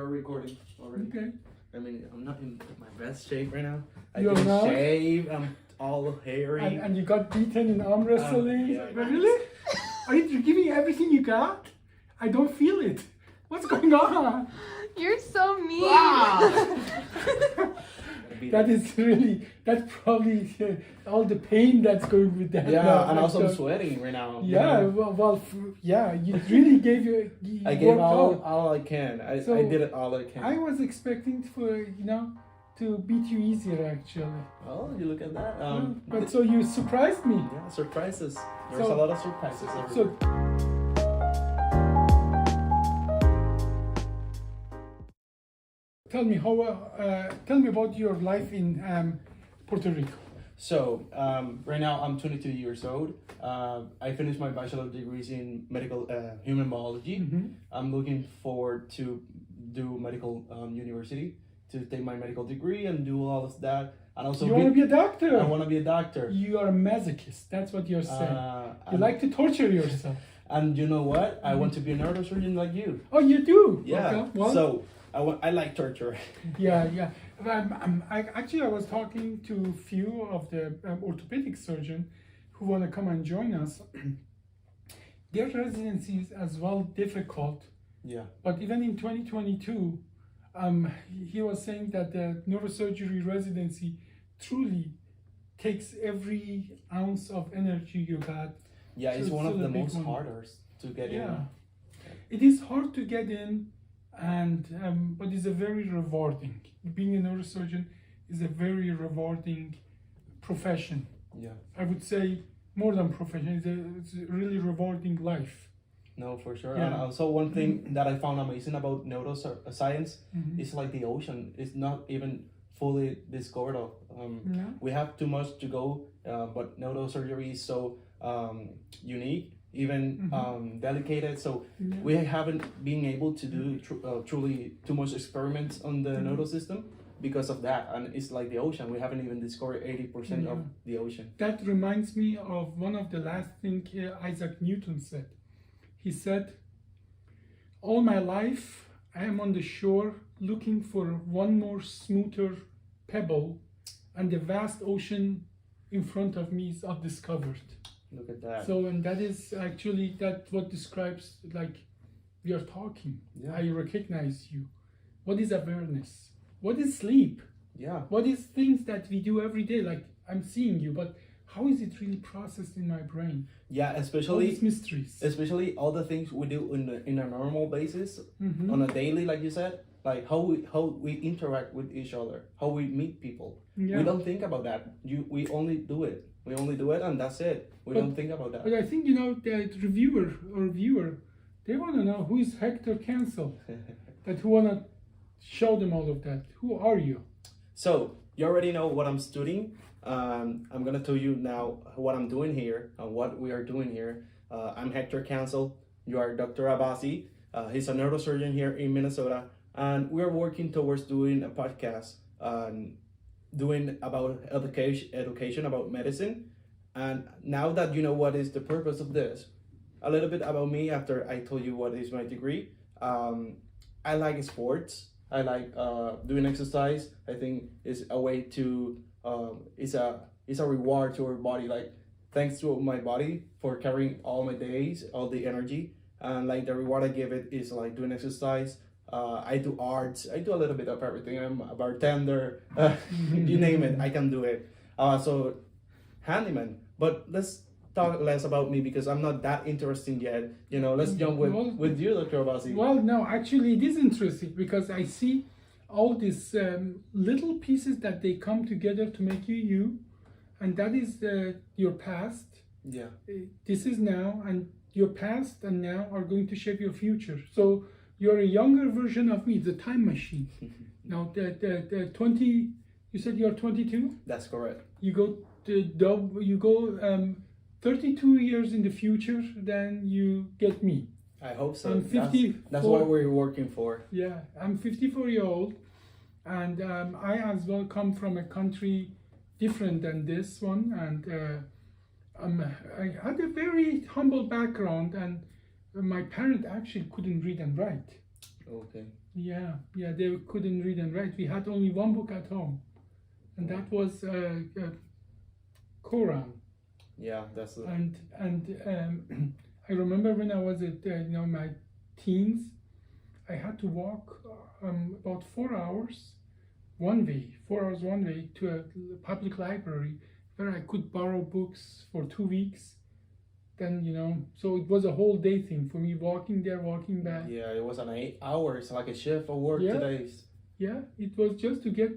are recording already. Okay. I mean, I'm not in my best shape right now. I You're didn't not? shave. I'm all hairy. And you got beaten in arm wrestling? yeah. Really? Are you giving everything you got? I don't feel it. What's going on? You're so mean. Ah! That is really, that's probably all the pain that's going with that. Yeah, now. and also I'm sweating right now. Yeah, well, yeah, you really gave you I gave worked all hard. I can. I So, did it all I can. I was expecting for, to beat you easier actually. Oh, you look at that. But so you surprised me. Yeah, surprises. There's So- a lot of surprises. So tell me about your life in Puerto Rico. So, right now I'm 22 years old. I finished my bachelor degrees in medical human biology. Mm-hmm. I'm looking forward to do medical university to take my medical degree and do all of that. And also, You want to be a doctor? I want to be a doctor. You are a masochist. That's what you're saying. You And, like to torture yourself. and you know what? I want to be a neurosurgeon like you. Oh, you do? Yeah. Okay. Well, So I like torture. yeah. I was talking to a few of the orthopedic surgeons who want to come and join us. Their residency is as well difficult, Yeah. but even in 2022, he was saying that the neurosurgery residency truly takes every ounce of energy you got. Yeah, it's So one of still a the big most one. hardest to get Yeah. in. It is hard to get in, and but it's a very rewarding. Being a neurosurgeon is a very rewarding profession. Yeah. I would say more than profession. It's a really rewarding life. No, for sure. Yeah. And also one thing that I found amazing about neuroscience Mhm. is like the ocean. It's not even fully discovered of. Yeah. We have too much to go, but neurosurgery is so unique, even delicate. So Yeah. we haven't been able to do truly too much experiments on the neural system because of that. And it's like the ocean. We haven't even discovered 80% of the ocean. That reminds me of one of the last things Isaac Newton said. He said, "All my life I am on the shore looking for one more smoother pebble, and the vast ocean in front of me is undiscovered." Look at that. So, and that is actually what describes, like, we are talking. Yeah. I recognize you. What is awareness? What is sleep? Yeah. What is things that we do every day? Like, I'm seeing you, but how is it really processed in my brain? Yeah, All especially these mysteries. especially all the things we do in a normal basis, Mhm. on a daily, like you said, like how we interact with each other, how we meet people. Yeah. We don't think about that. We only do it. We only do it, and that's it. We But- don't think about that. But I think, the reviewer or viewer, they want to know who is Hector Cancel, that who want to show them all of that. Who are you? So you already know what I'm studying. I'm gonna tell you now what I'm doing here and what we are doing here. I'm Hector Cancel. You are Dr. Abbasi. He's a neurosurgeon here in Minnesota, and we're working towards doing a podcast, doing about education about medicine. And now that you know what is the purpose of this, a little bit about me after I told you what is my degree. I like sports. I like doing exercise. I think it's a way to it's a reward to our body. Like, thanks to my body for carrying all my days, all the energy, and like the reward I give it is like doing exercise. I do arts. I do a little bit of everything. I'm a bartender. You name it, I can do it. So handyman. But let's talk less about me because I'm not that interesting yet. Let's jump with you, Dr. Abbasi. Well, no, actually, it is interesting because I see all these little pieces that they come together to make you, and that is your past. Yeah. This is now, and your past and now are going to shape your future. So you're a younger version of me, the time machine. Now, the 20, you said you're 22? That's correct. You go 32 years in the future, then you get me. I hope so. I'm 54. That's what we're working for. Yeah, I'm 54-year-old, and I as well come from a country different than this one, and I had a very humble background, and my parent actually couldn't read and write. Okay. Yeah, they couldn't read and write. We had only one book at home, and that was Quran. Yeah, that's the. And I remember when I was at my teens, I had to walk about 4 hours one way, 4 hours one way to a public library where I could borrow books for 2 weeks. Then so it was a whole day thing for me, walking there, walking back. Yeah, it was an 8 hours, like a shift of work Yeah. today. Yeah, it was just to get,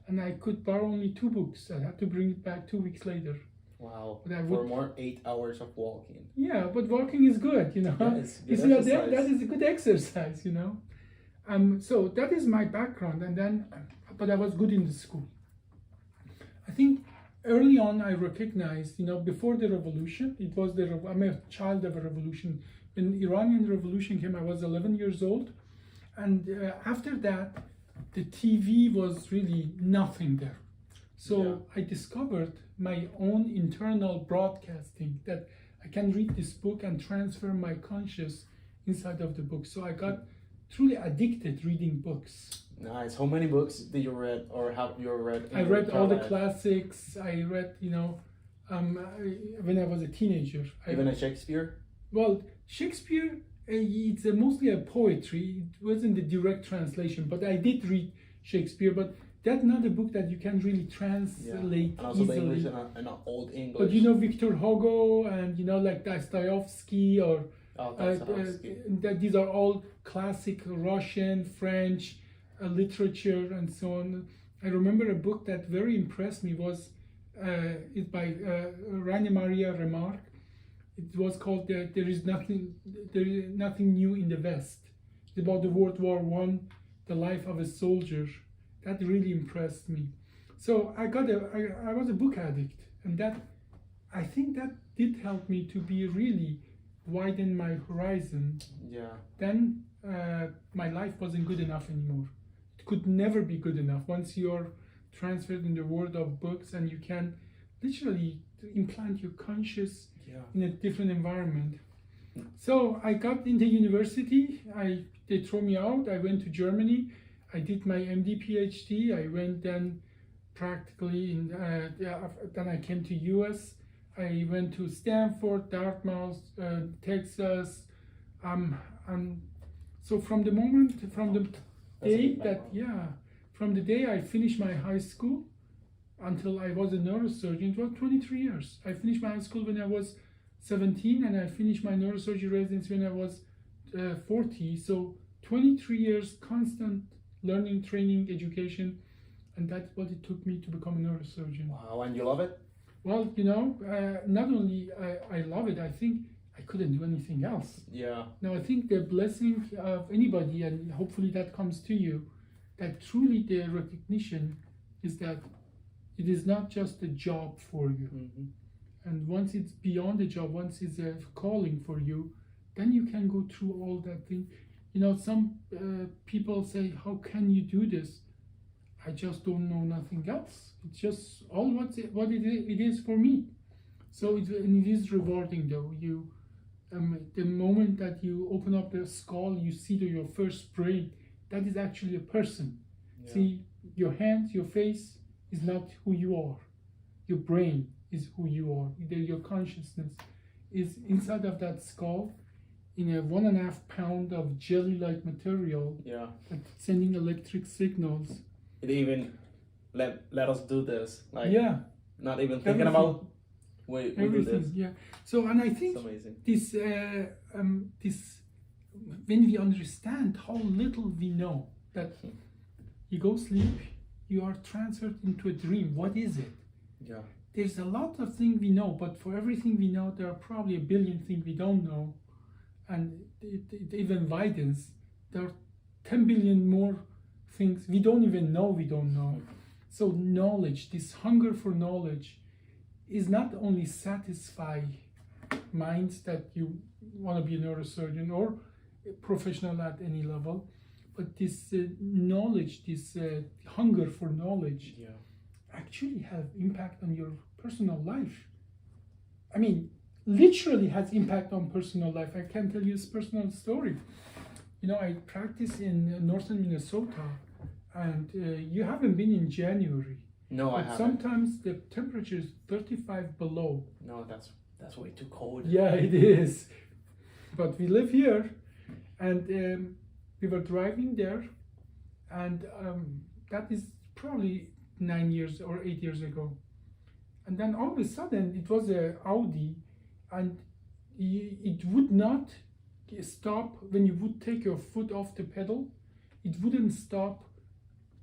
and I could borrow only 2 books. I had to bring it back 2 weeks later. Wow. But I For would, more 8 hours of walking. yeah, but walking is good, Yeah, it's You good see, exercise. that is a good exercise, So that is my background, and then, but I was good in the school. I think early on I recognized, before the revolution, I'm a child of a revolution. When the Iranian Revolution came, I was 11 years old, and after that, the TV was really nothing there. So I discovered my own internal broadcasting, that I can read this book and transfer my conscious inside of the book. So I got truly addicted reading books. Nice. How many books did you read, or have you read? I read all the classics. I read, when I was a teenager. Even a Shakespeare? Well, Shakespeare, it's mostly a poetry. It wasn't the direct translation, but I did read Shakespeare. But that's not a book that you can really translate and also easily. the English and Old English. But Victor Hugo and like Dostoevsky or these are all classic Russian, French literature and so on. I remember a book that very impressed me was by Reimagining. It was called "There is Nothing New in the West." It's about the World War I, the life of a soldier. That really impressed me. So I was a book addict, and I think that did help me to be really widen my horizon. Yeah. Then my life wasn't good enough anymore. It could never be good enough once you're transferred in the world of books, and you can literally implant your conscious in a different environment. So I got into university. They threw me out. I went to Germany. I did my MD PhD. I went then practically then I came to US. I went to Stanford, Dartmouth, Texas. So from the day I finished my high school until I was a neurosurgeon, it was 23 years. I finished my high school when I was 17, and I finished my neurosurgery residency when I was 40. So 23 years constant learning, training, education, and that's what it took me to become a neurosurgeon. Wow, and you love it? Well, not only I love it, I think I couldn't do anything else. Yeah. Now, I think the blessing of anybody, and hopefully that comes to you, that truly the recognition is that it is not just a job for you. Mm-hmm. And once it's beyond the job, once it's a calling for you, then you can go through all that thing. Some people say, how can you do this? I just don't know nothing else. It's just all what it is for me. So it is rewarding though. The moment that you open up the skull, you see your first brain. That is actually a person. Yeah. See, your hands, your face is not who you are. Your brain is who you are. Your consciousness is inside of that skull, in a 1.5 pound of jelly-like material. Yeah. Sending electric signals. It even let us do this. Like, not even thinking about we do this. Yeah. So, and I think this when we understand how little we know, that you go sleep, you are transferred into a dream. What is it? Yeah. There's a lot of things we know, but for everything we know, there are probably a billion things we don't know. And it even widens. There are 10 billion more things we don't even know we don't know. So knowledge, this hunger for knowledge, is not only satisfy minds that you want to be a neurosurgeon or a professional at any level, but this knowledge, this hunger for knowledge actually have impact on your personal life. Literally has impact on personal life. I can tell you this personal story. I practice in northern Minnesota, and you haven't been in January. No, I But haven't. sometimes the temperature is 35 below. No, that's way too cold. Yeah, it is. But we live here, and we were driving there, and that is probably 9 years or 8 years ago. And then all of a sudden, it was a Audi, and it would not stop when you would take your foot off the pedal. It wouldn't stop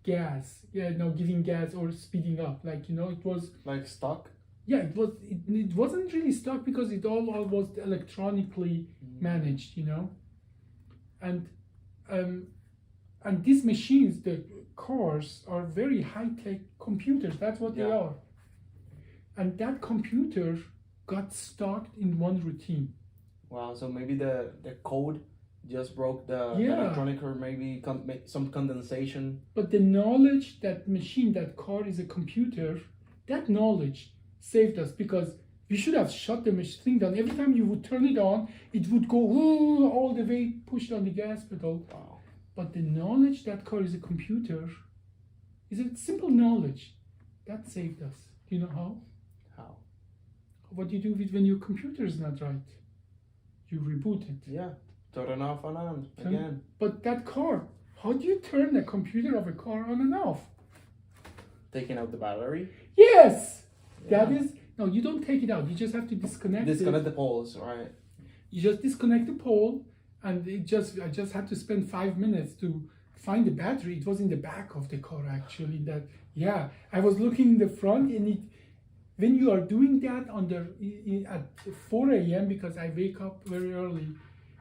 gas, giving gas or speeding up. It was Like stuck. yeah, it wasn't really stuck because it all was electronically managed, and these machines, the cars, are very high-tech computers. That's what they Yeah. are. And that computer got stuck in one routine. Wow. So maybe the code just broke the Yeah. electronic, or maybe some condensation. But the knowledge that machine, that car is a computer, that knowledge saved us, because we should have shut the thing down. Every time you would turn it on, it would go all the way, pushed on the gas pedal. Wow. But the knowledge that car is a computer is a simple knowledge that saved us. Do you know how? How? What do you do when your computer is not right? You reboot it. Yeah. Turn off and on again. But that car, how do you turn the computer of a car on and off? Taking out the battery. Yes! Yeah. That is, no, you don't take it out. You just have to disconnect Disconnect it. the poles, right? You just disconnect the pole, and I just had to spend 5 minutes to find the battery. It was in the back of the car, actually. I was looking in the front, and when you are doing that at 4 a.m., because I wake up very early.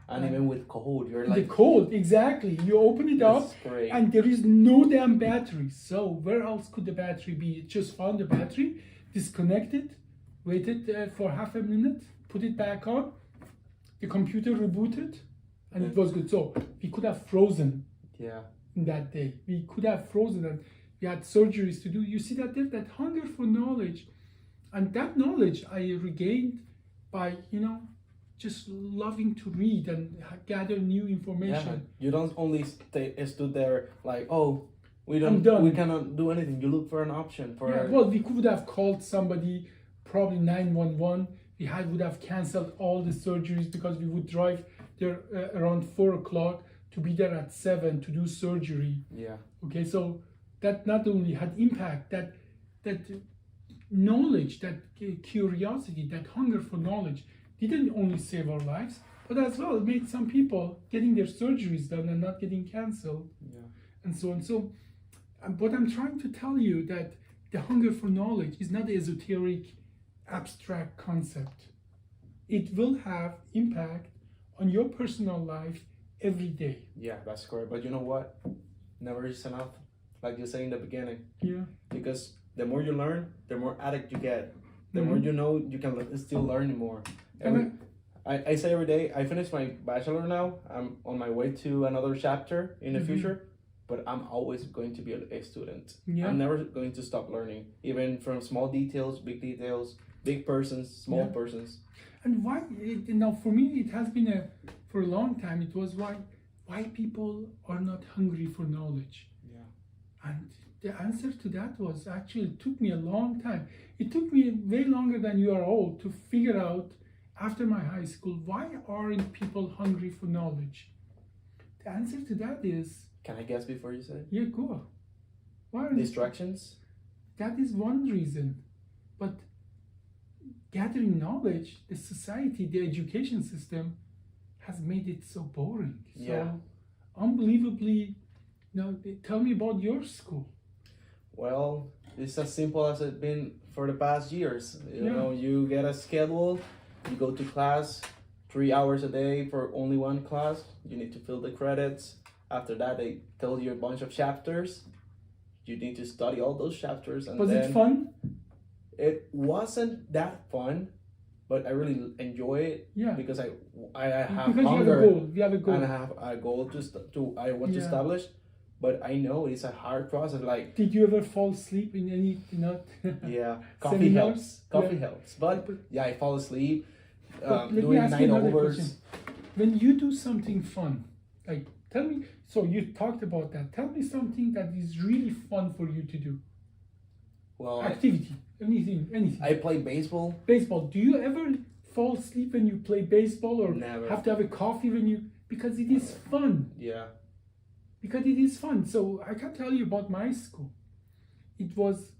And even with cold, you're The like, cold, exactly. You open it up, that's great. and there is no damn battery. So where else could the battery be? It just found the battery, disconnected, waited for half a minute, put it back on. The computer rebooted, and it was good. So we could have frozen Yeah. in that day. We could have frozen, and we had surgeries to do. You see that hunger for knowledge, and that knowledge I regained by just loving to read and gather new information. You don't only stood there like, oh, we I'm done. we cannot do anything. You look for an option for. Yeah, well, we could have called somebody, probably 911. We would have canceled all the surgeries, because we would drive there around 4 o'clock to be there at 7 to do surgery. Yeah. Okay, so that not only had impact, that knowledge, that curiosity, that hunger for knowledge didn't only save our lives, but as well made some people getting their surgeries done and not getting canceled, and so on. So what I'm trying to tell you, that the hunger for knowledge is not an esoteric, abstract concept. It will have impact on your personal life every day. Yeah, that's correct. But you know what? Never is enough, like you say in the beginning. Yeah. Because the more you learn, the more addict you get. The more you know, you can still learn more. I say every day, I finished my bachelor now. I'm on my way to another chapter in the future, but I'm always going to be a student. Yeah. I'm never going to stop learning, even from small details, big persons, small persons. And why? Now, for me, it has been for a long time. It was why people are not hungry for knowledge. Yeah. And the answer to that was, actually, it took me a long time. It took me way longer than you are old to figure out, after my high school, why aren't people hungry for knowledge? The answer to that is... Can I guess before you say? Yeah, go. Why? Distractions? That is one reason. But gathering knowledge, the society, the education system has made it so boring. Yeah. So unbelievably, tell me about your school. Well, it's as simple as it's been for the past years. You know, you get a schedule, you go to class 3 hours a day for only one class. You need to fill the credits. After that, they tell you a bunch of chapters. You need to study all those chapters. And Was it fun? It wasn't that fun, but I really enjoy it. Yeah. Because I have because hunger. You have a goal. And I have a goal I want to establish. But I know it's a hard process. Like, did you ever fall asleep in any, yeah, coffee helps. Coffee helps. But yeah, I fall asleep let me doing ask you 9 another overs. question. When you do something fun, like Tell me, so you talked about that. Tell me something that is really fun for you to do. Well, Activity, anything. I play baseball. Baseball. Do you ever fall asleep when you play baseball, or Never. have to have a coffee when you? Because it is fun. Yeah. Because it is fun. So I can tell you about my school. It was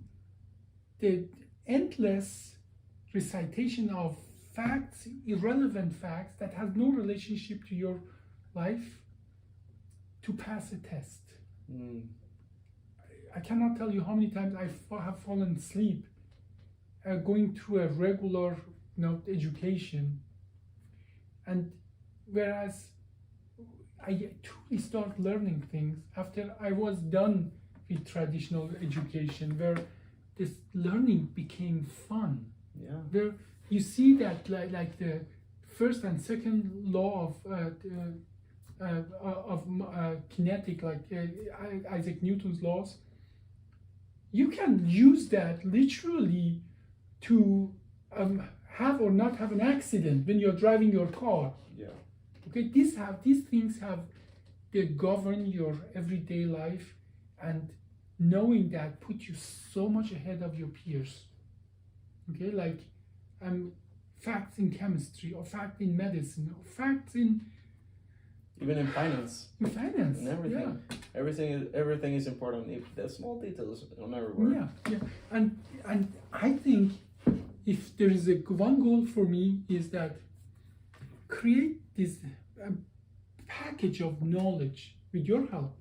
the endless recitation of facts, irrelevant facts that have no relationship to your life, to pass a test. I cannot tell you how many times I have fallen asleep going through a regular, education, and whereas I truly start learning things after I was done with traditional education, where this learning became fun. Yeah. Where you see that like the first and second law of kinetic, like Isaac Newton's laws, you can use that literally to have or not have an accident when you're driving your car. Yeah. Okay, these things they govern your everyday life, and knowing that put you so much ahead of your peers. Okay, like facts in chemistry, or fact in medicine, or facts in even in finance. In finance. And everything. Yeah. Everything is important. If the small details on everywhere. Yeah. And I think if there is one goal for me is that create this package of knowledge with your help.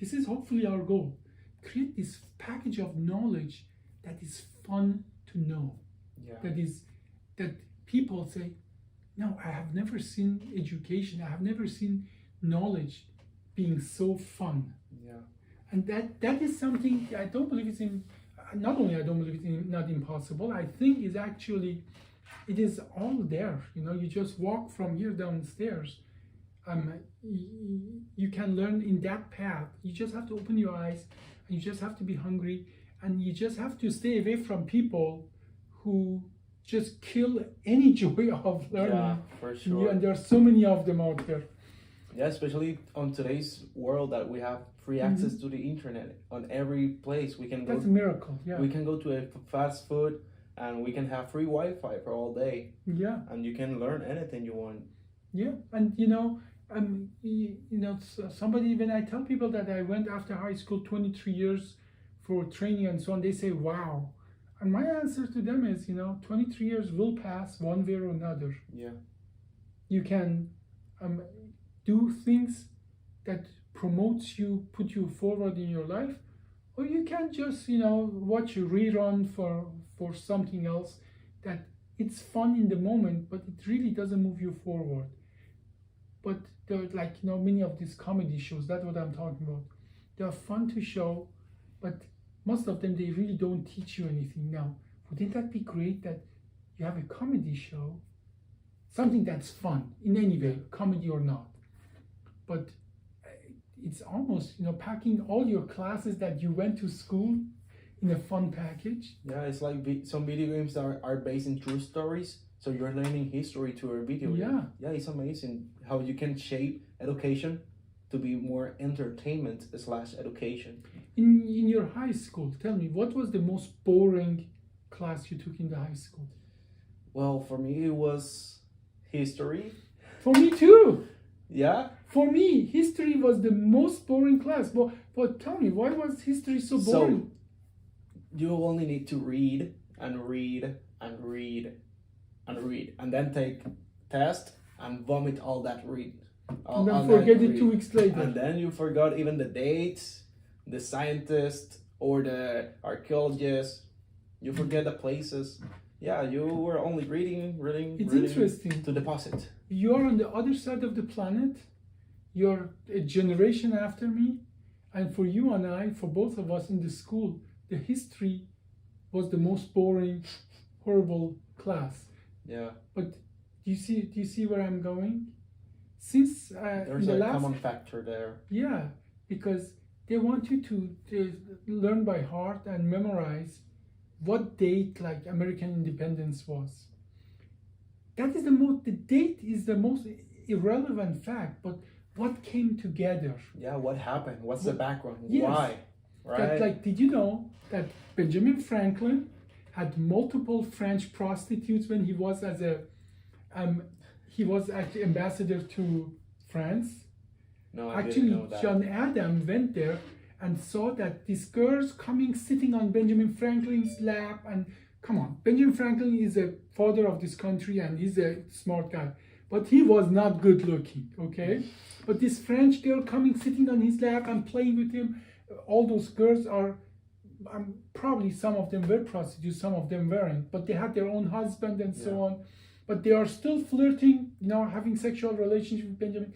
This is hopefully our goal. Create this package of knowledge that is fun to know. Yeah. That people say, no, I have never seen education. I have never seen knowledge being so fun. Yeah. And that is something I don't believe it's in. Not only I don't believe it's not impossible. I think it's actually, it is all there. You just walk from here downstairs. You can learn in that path. You just have to open your eyes, and you just have to be hungry, and you just have to stay away from people who just kill any joy of learning. Yeah, for sure. And there are so many of them out there. Yeah, especially on today's world that we have free access to the internet on every place. We can go. That's a miracle. Yeah. We can go to a fast food, and we can have free Wi-Fi for all day. Yeah. And you can learn anything you want. Yeah, and somebody, when I tell people that I went after high school 23 years for training and so on, they say, wow. And my answer to them is, 23 years will pass one way or another. Yeah. You can do things that promotes you, put you forward in your life, or you can just, watch a rerun for something else that it's fun in the moment, but it really doesn't move you forward. But there are many of these comedy shows, that's what I'm talking about. They are fun to show, but most of them, they really don't teach you anything. Now, wouldn't that be great that you have a comedy show, something that's fun in any way, comedy or not, but it's almost, packing all your classes that you went to school in a fun package. Yeah, it's like some video games that are based in true stories. So you're learning history to a video game. Yeah, it's amazing how you can shape education to be more entertainment / education. In your high school, tell me, what was the most boring class you took in the high school? Well, for me, it was history. For me too. Yeah? For me, history was the most boring class. But tell me, why was history so boring? So, you only need to read and read and read and read, and then take test and vomit all that read. And then forget it 2 weeks later. And then you forgot even the dates, the scientist or the archaeologist. You forget the places. Yeah, you were only reading It's interesting. to deposit. You're on the other side of the planet. You're a generation after me. And for you and I, for both of us in the school, the history was the most boring, horrible class. Yeah. But do you see where I'm going? Since there's a common factor there. Yeah, because they want you to learn by heart and memorize what date like American independence was. That is the date is the most irrelevant fact, but what came together. Yeah, what happened? What's the background? Yes. Why? Right? That, like, did you know that Benjamin Franklin had multiple French prostitutes when he was actually ambassador to France? No, I Actually, didn't know that. John Adam went there and saw that these girls sitting on Benjamin Franklin's lap. And come on, Benjamin Franklin is a father of this country and he's a smart guy, but he was not good looking, okay? But this French girl sitting on his lap and playing with him. All those girls are, probably some of them were prostitutes, some of them weren't, but they had their own husband and so on. But they are still flirting, having sexual relationship with Benjamin.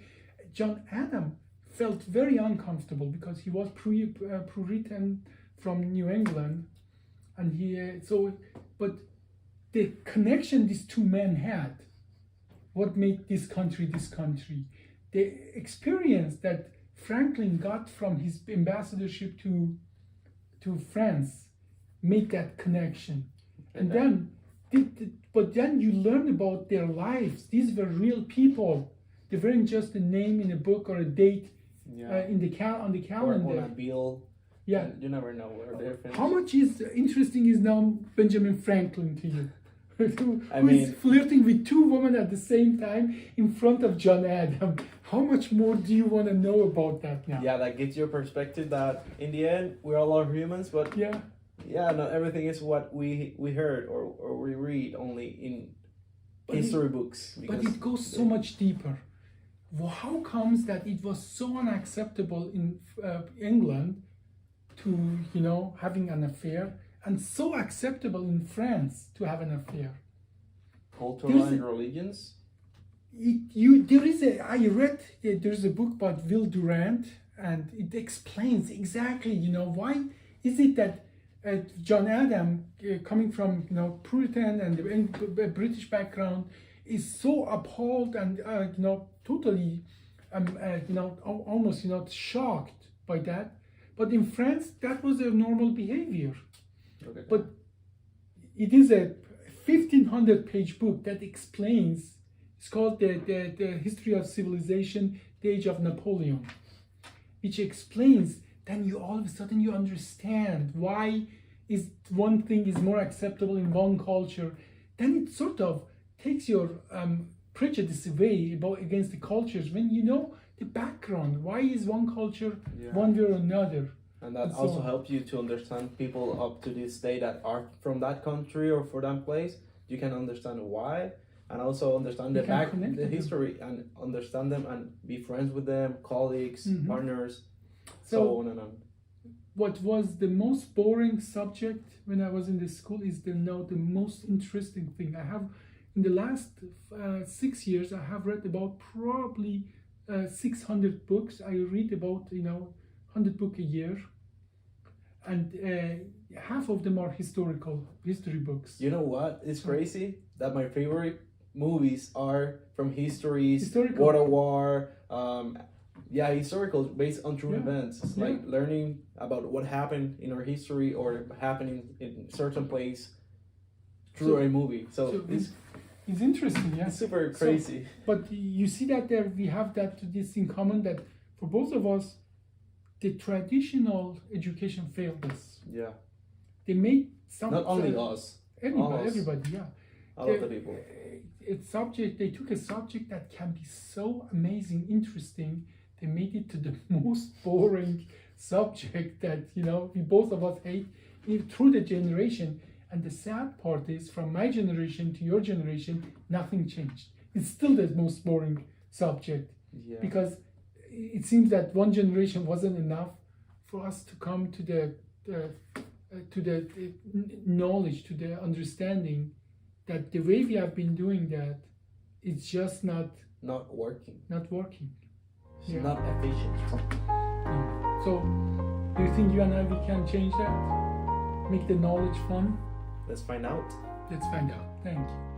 John Adam felt very uncomfortable because he was Puritan from New England, and but the connection these two men had, what made this country, the experience that Franklin got from his ambassadorship to France made that connection. And then, but then you learn about their lives. These were real people. They weren't just a name in a book or a date on the calendar. Or on a bill. Yeah. You never know where they're finished. How much interesting is now Benjamin Franklin to you? Who is flirting with two women at the same time in front of John Adam? How much more do you want to know about that now? Yeah, that gives you a perspective that in the end we all are humans, but not everything is what we heard or we read only in history books. But it goes so much deeper. Well, how comes that it was so unacceptable in England to having an affair, and so acceptable in France to have an affair? Cultural and religions? There's a book by Will Durant, and it explains exactly, why is it that John Adam, coming from Puritan and a British background, is so appalled and totally almost shocked by that, but in France that was a normal behavior. Okay. But it is a 1,500-page book that explains. It's called the History of Civilization, the Age of Napoleon, which explains. Then all of a sudden you understand why is one thing is more acceptable in one culture. Then it sort of takes your prejudice away against the cultures when you know the background. Why is one culture one way or another? And that also helps you to understand people up to this day that are from that country or for that place. You can understand why, and also understand the history and understand them and be friends with them, colleagues, partners, so on and on. What was the most boring subject when I was in the school is the most interesting thing. I have, in the last 6 years, I have read about probably 600 books. I read about 100 books a year, and half of them are history books. You know what? It's crazy that my favorite movies are from historical. World War, historical, based on true events. It's like learning about what happened in our history or happening in certain place through a movie. So it's interesting, yeah. It's super crazy. But you see that we have this in common, that for both of us, the traditional education failed us. Yeah. They made some. Not only us. Everybody, yeah. All of the people. They took a subject that can be so amazing, interesting. They made it to the most boring subject that we both of us hate through the generation. And the sad part is, from my generation to your generation, nothing changed. It's still the most boring subject, because it seems that one generation wasn't enough for us to come to the knowledge, to the understanding that the way we have been doing that, it's just not working. Not working. It's not efficient. So, do you think you and I can change that? Make the knowledge fun? Let's find out. Let's find out. Thank you.